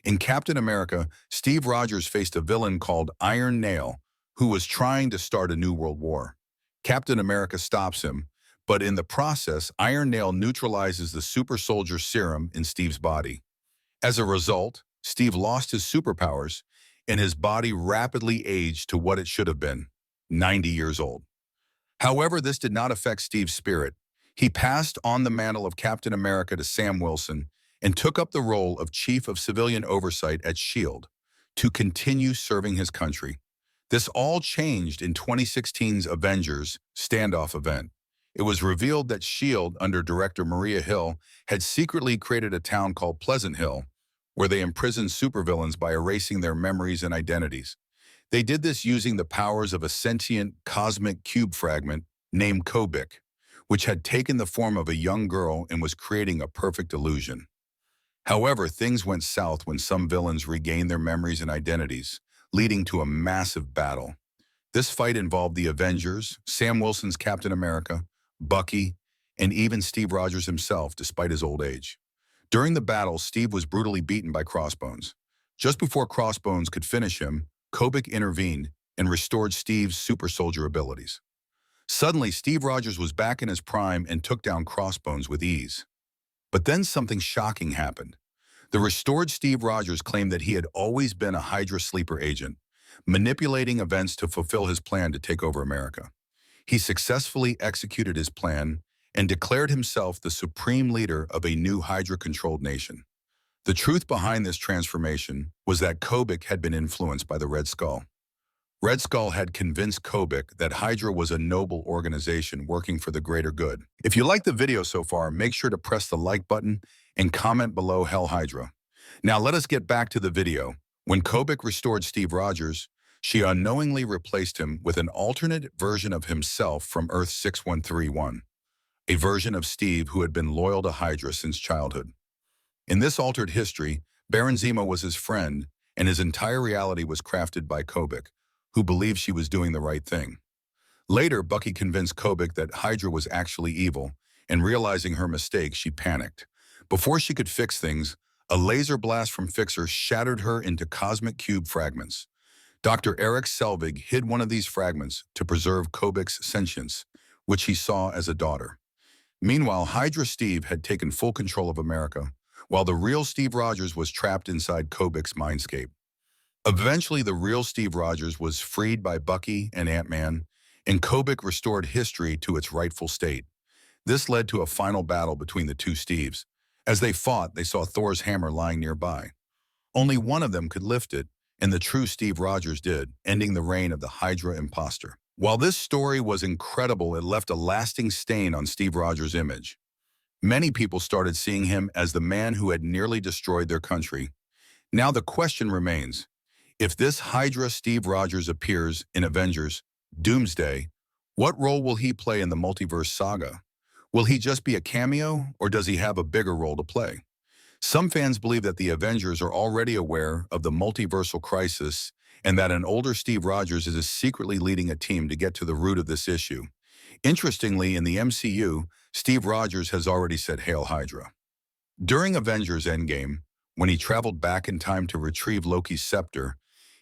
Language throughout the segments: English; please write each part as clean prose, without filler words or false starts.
In Captain America, Steve Rogers faced a villain called Iron Nail, who was trying to start a new world war. Captain America stops him, but in the process, Iron Nail neutralizes the super soldier serum in Steve's body. As a result, Steve lost his superpowers, and his body rapidly aged to what it should have been, 90 years old. However, this did not affect Steve's spirit. He passed on the mantle of Captain America to Sam Wilson and took up the role of Chief of Civilian Oversight at SHIELD to continue serving his country. This all changed in 2016's Avengers standoff event. It was revealed that SHIELD, under Director Maria Hill, had secretly created a town called Pleasant Hill, where they imprisoned supervillains by erasing their memories and identities. They did this using the powers of a sentient cosmic cube fragment named Kobik, which had taken the form of a young girl and was creating a perfect illusion. However, things went south when some villains regained their memories and identities, leading to a massive battle. This fight involved the Avengers, Sam Wilson's Captain America, Bucky, and even Steve Rogers himself, despite his old age. During the battle, Steve was brutally beaten by Crossbones. Just before Crossbones could finish him, Kobik intervened and restored Steve's super soldier abilities. Suddenly, Steve Rogers was back in his prime and took down Crossbones with ease. But then something shocking happened. The restored Steve Rogers claimed that he had always been a Hydra sleeper agent, manipulating events to fulfill his plan to take over America. He successfully executed his plan and declared himself the supreme leader of a new Hydra-controlled nation. The truth behind this transformation was that Kobik had been influenced by the Red Skull. Red Skull had convinced Kobik that Hydra was a noble organization working for the greater good. If you liked the video so far, make sure to press the like button and comment below Hell Hydra. Now let us get back to the video. When Kobik restored Steve Rogers, she unknowingly replaced him with an alternate version of himself from Earth 6131, a version of Steve who had been loyal to Hydra since childhood. In this altered history, Baron Zemo was his friend, and his entire reality was crafted by Kobik, who believed she was doing the right thing. Later, Bucky convinced Kobik that Hydra was actually evil, and realizing her mistake, she panicked. Before she could fix things, a laser blast from Fixer shattered her into cosmic cube fragments. Dr. Eric Selvig hid one of these fragments to preserve Kobik's sentience, which he saw as a daughter. Meanwhile, Hydra Steve had taken full control of America, while the real Steve Rogers was trapped inside Kobik's mindscape. Eventually, the real Steve Rogers was freed by Bucky and Ant-Man, and Kobik restored history to its rightful state. This led to a final battle between the two Steves. As they fought, they saw Thor's hammer lying nearby. Only one of them could lift it, and the true Steve Rogers did, ending the reign of the Hydra imposter. While this story was incredible, it left a lasting stain on Steve Rogers' image. Many people started seeing him as the man who had nearly destroyed their country. Now the question remains, if this Hydra Steve Rogers appears in Avengers Doomsday, what role will he play in the Multiverse Saga? Will he just be a cameo, or does he have a bigger role to play? Some fans believe that the Avengers are already aware of the multiversal crisis and that an older Steve Rogers is secretly leading a team to get to the root of this issue. Interestingly, in the MCU, Steve Rogers has already said Hail Hydra. During Avengers Endgame, when he traveled back in time to retrieve Loki's scepter,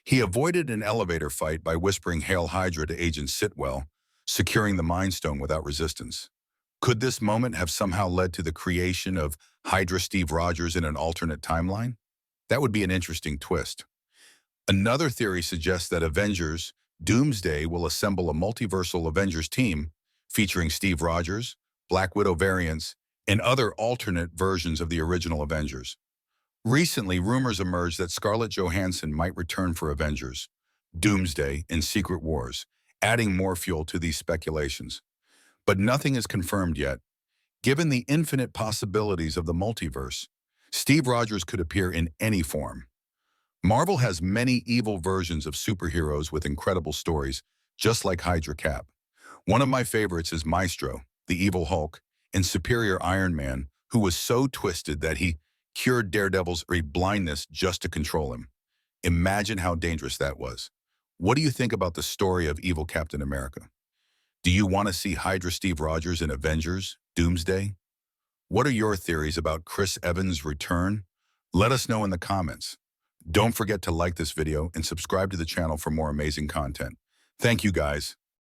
he avoided an elevator fight by whispering Hail Hydra to Agent Sitwell, securing the Mind Stone without resistance. Could this moment have somehow led to the creation of Hydra Steve Rogers in an alternate timeline? That would be an interesting twist. Another theory suggests that Avengers Doomsday will assemble a multiversal Avengers team featuring Steve Rogers, Black Widow variants, and other alternate versions of the original Avengers. Recently, rumors emerged that Scarlett Johansson might return for Avengers Doomsday and Secret Wars, adding more fuel to these speculations. But nothing is confirmed yet. Given the infinite possibilities of the multiverse, Steve Rogers could appear in any form. Marvel has many evil versions of superheroes with incredible stories, just like Hydra Cap. One of my favorites is Maestro, the evil Hulk, and Superior Iron Man, who was so twisted that he cured Daredevil's blindness just to control him. Imagine how dangerous that was. What do you think about the story of evil Captain America? Do you want to see Hydra Steve Rogers in Avengers Doomsday? What are your theories about Chris Evans' return? Let us know in the comments. Don't forget to like this video and subscribe to the channel for more amazing content. Thank you, guys.